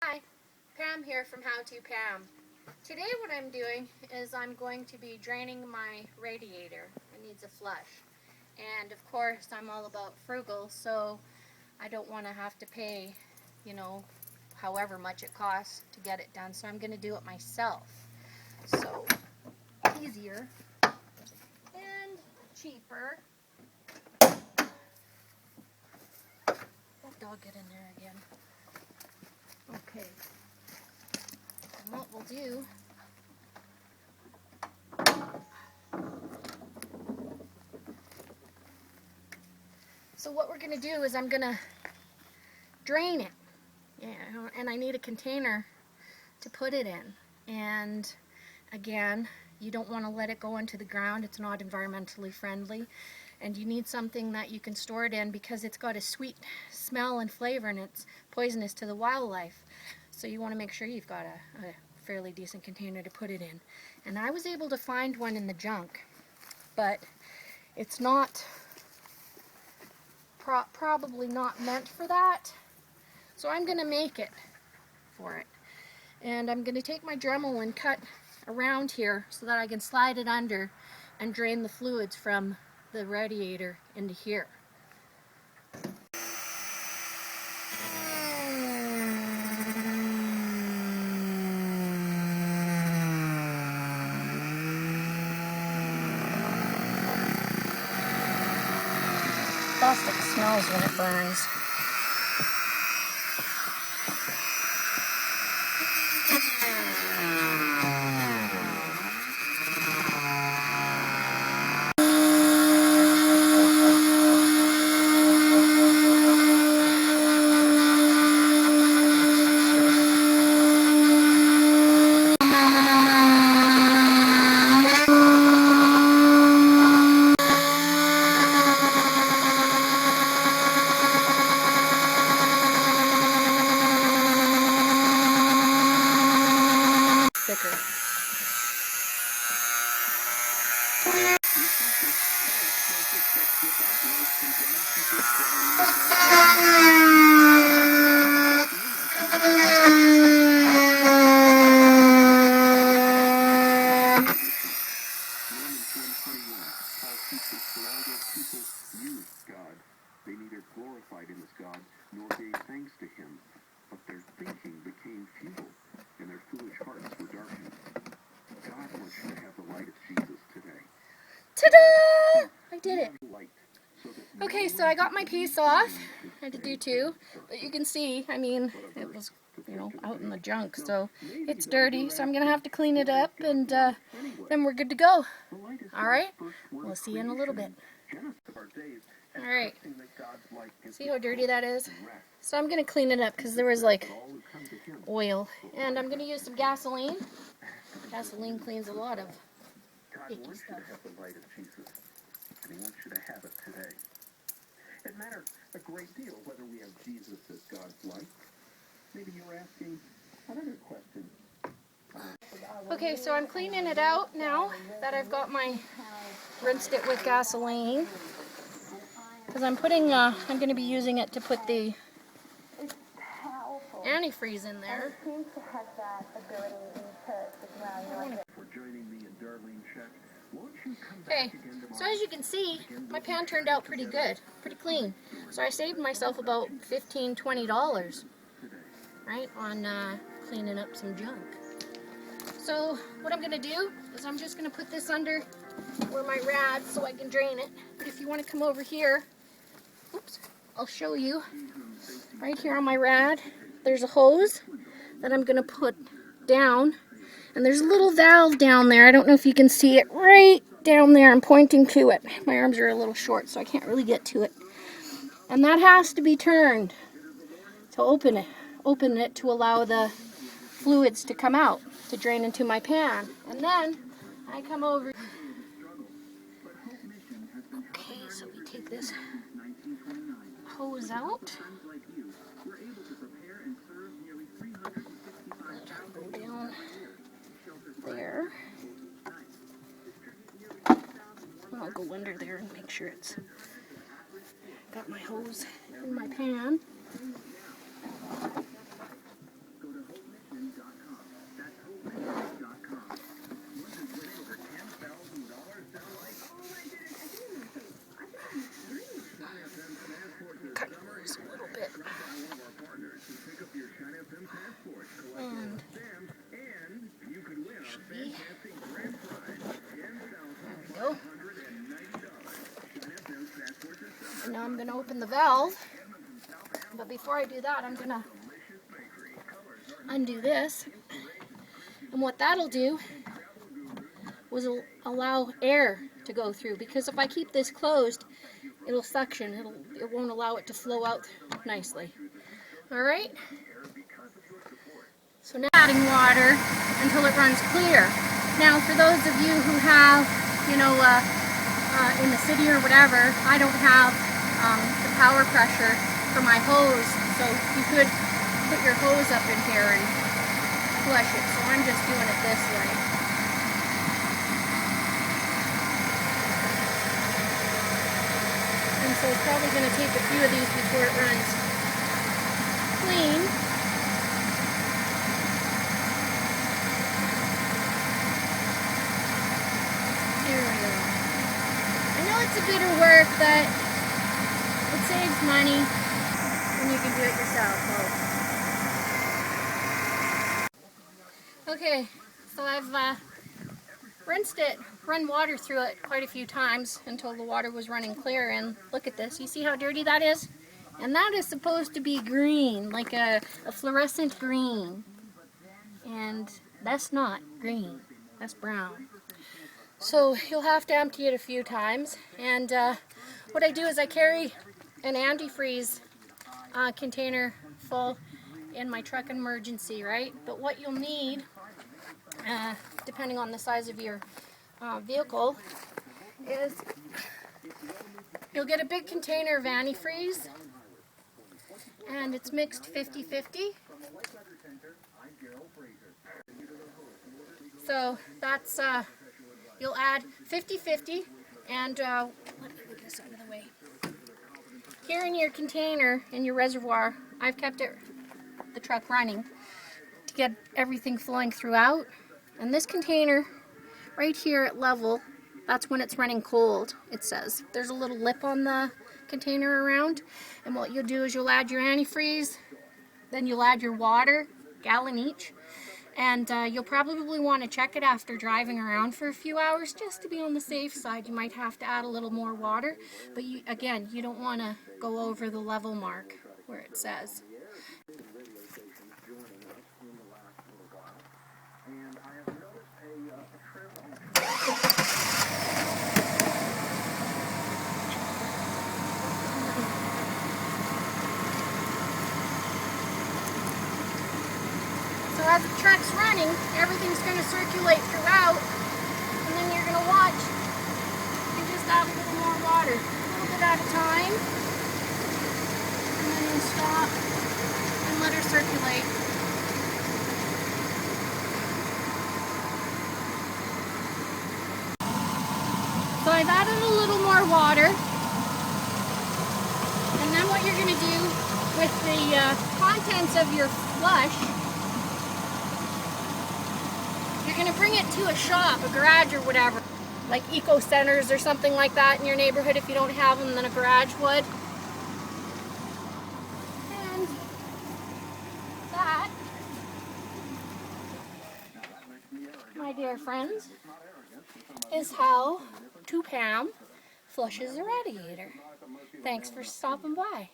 Hi, Pam here from howtopam. Today what I'm doing is I'm going to be draining my radiator. It needs a flush. And of course I'm all about frugal, so I don't want to have to pay, however much it costs to get it done. So I'm going to do it myself. So easier and cheaper. That dog get in there again. Okay. And what we'll do, so what we're going to do is I'm going to drain it. Yeah, and I need a container to put it in. And again, you don't want to let it go into the ground. It's not environmentally friendly. And you need something that you can store it in because it's got a sweet smell and flavor and it's poisonous to the wildlife. So you want to make sure you've got a fairly decent container to put it in. And I was able to find one in the junk, but it's not, probably not meant for that. So I'm going to make it for it. And I'm going to take my Dremel and cut around here so that I can slide it under and drain the fluids from the radiator into here. Plastic smells when it burns. Thicker. They neither glorified him as God nor gave thanks to him, but their thinking became futile, and their foolish hearts were darkened. God wants you to have the light of Jesus today. Ta-da! I did it. Okay, so I got my piece off. I had to do two, but you can see, I mean, it was, out in the junk, so it's dirty, so I'm going to have to clean it up, and then we're good to go. Alright? We'll see you in a little bit. Alright, see how dirty that is? So I'm going to clean it up because there was like oil, and I'm going to use some gasoline. Gasoline cleans a lot of icky stuff. And he wants you to have it today. It matters a great deal whether we have Jesus as God's light. Maybe you're asking another question. Okay, so I'm cleaning it out now that I've got rinsed it with gasoline. Because I'm going to be using it to put the antifreeze in there. Okay, so as you can see, my pan turned out pretty good, pretty clean. So I saved myself about $15, $20, right, on cleaning up some junk. So what I'm going to do is I'm just going to put this under where my rad so I can drain it. But if you want to come over here, oops, I'll show you. Right here on my rad, there's a hose that I'm going to put down. And there's a little valve down there. I don't know if you can see it right down there. I'm pointing to it. My arms are a little short, so I can't really get to it. And that has to be turned to open it to allow the fluids to come out, to drain into my pan. And then I come over. Okay, so we take this hose out. Go down there. I'll go under there and make sure it's got my hose in my pan. I'm going to open the valve, but before I do that, I'm going to undo this. And what that'll do is allow air to go through, because if I keep this closed, it'll suction. It won't allow it to flow out nicely. All right. So now adding water until it runs clear. Now, for those of you who have, in the city or whatever, I don't have the power pressure for my hose, so you could put your hose up in here and flush it. So I'm just doing it this way. And so it's probably going to take a few of these before it runs clean. It's a bit of work, but it saves money when you can do it yourself. Okay, so I've run water through it quite a few times until the water was running clear, and look at this. You see how dirty that is? And that is supposed to be green, like a fluorescent green. And that's not green, that's brown. So you'll have to empty it a few times, and what I do is I carry an antifreeze container full in my truck emergency, right? But what you'll need, depending on the size of your vehicle, is you'll get a big container of antifreeze, and it's mixed 50-50. So that's you'll add 50-50, and let me move this out of the way. Here in your container, in your reservoir, I've kept the truck running to get everything flowing throughout. And this container, right here at level, that's when it's running cold, it says. There's a little lip on the container around, and what you'll do is you'll add your antifreeze, then you'll add your water, gallon each. And you'll probably want to check it after driving around for a few hours just to be on the safe side. You might have to add a little more water, but again, you don't want to go over the level mark where it says. So as the truck's running, everything's going to circulate throughout, and then you're going to watch and just add a little more water, a little bit at a time, and then you stop and let her circulate. So I've added a little more water, and then what you're going to do with the contents of your flush, you're going to bring it to a shop, a garage or whatever, like eco centers or something like that in your neighborhood. If you don't have them, then a garage would. And that, my dear friends, is how howtopam flushes a radiator. Thanks for stopping by.